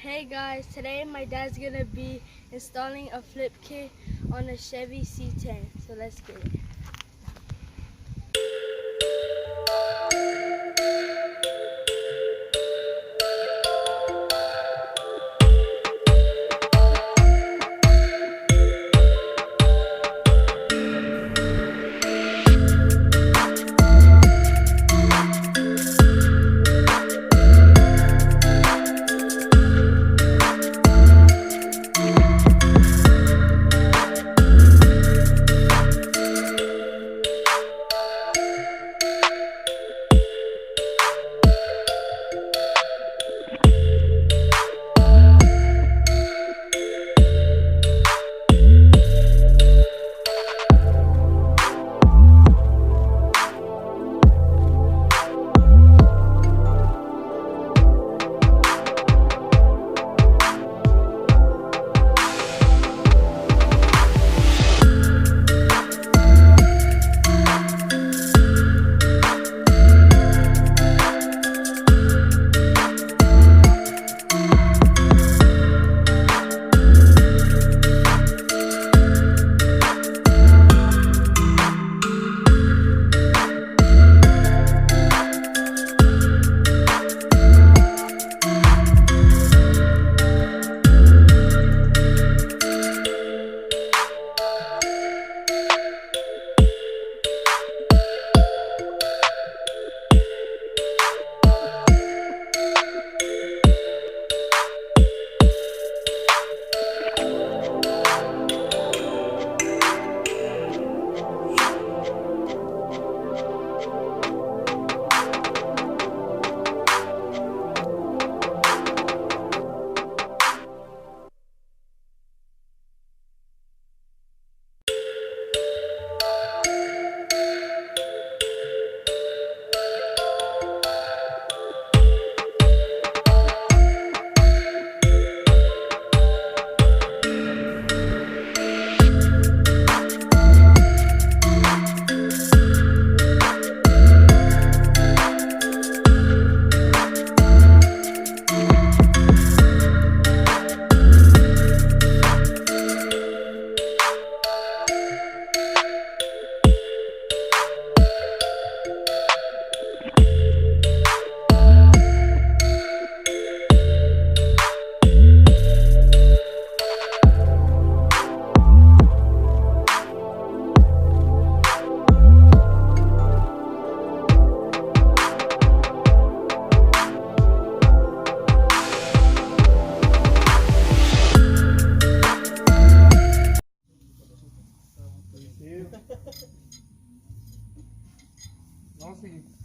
Hey guys, today my dad's gonna be installing a flip kit on a Chevy C10. So let's get it.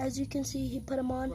As you can see, he put them on.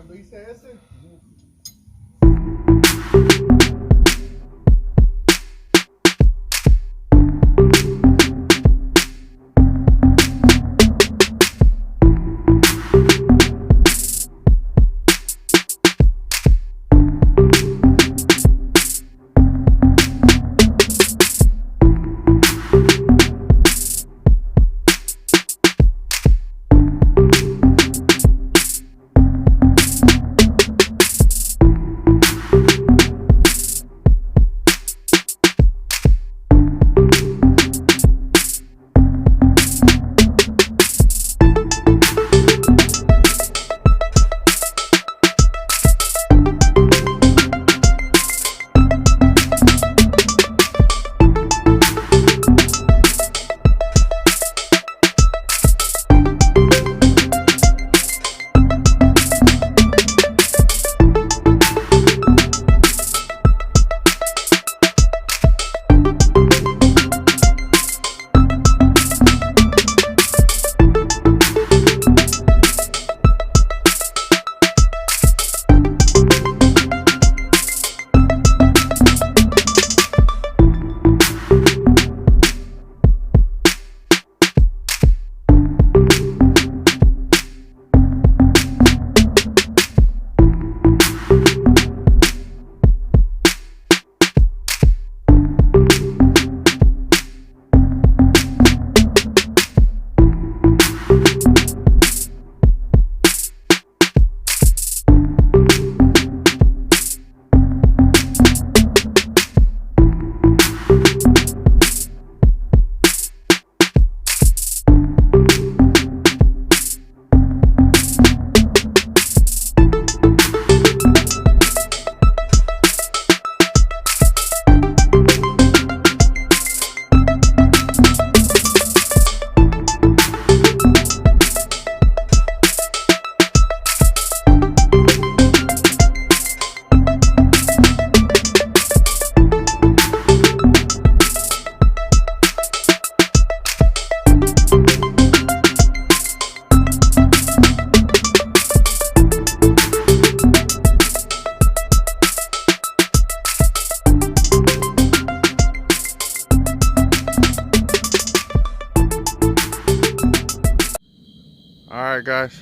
Alright guys,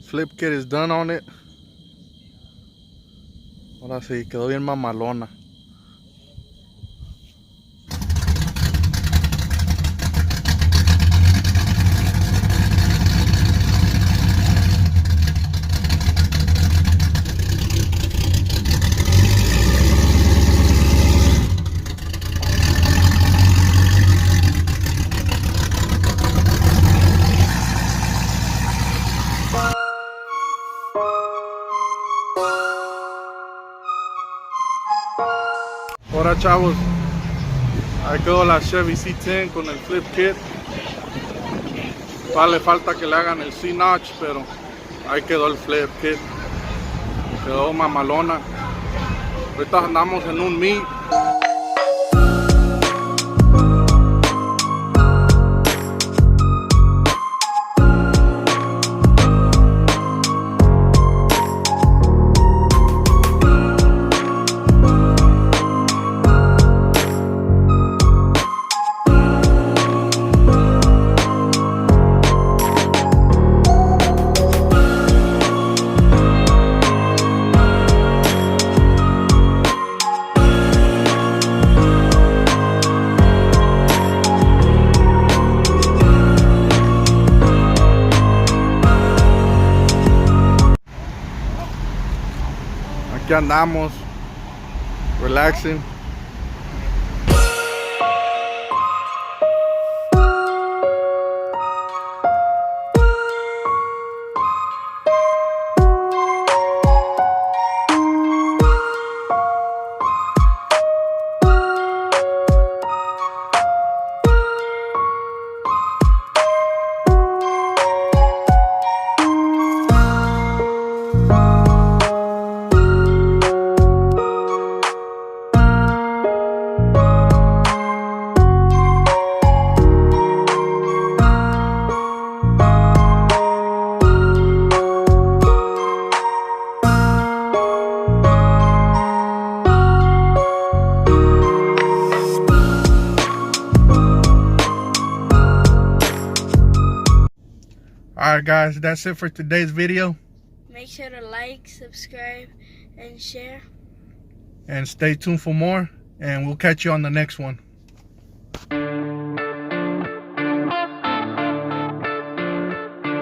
flip kit is done on it. Ahora sí, quedó bien mamalona. Ahora chavos, ahí quedó la Chevy C10 con el flip kit. Todavía le falta que le hagan el C-notch, pero ahí quedó el flip kit. Quedó mamalona. Ahorita andamos en un meet. Aquí andamos, relaxing. Alright guys, that's it for today's video. Make sure to like, subscribe, and share. And stay tuned for more. And we'll catch you on the next one.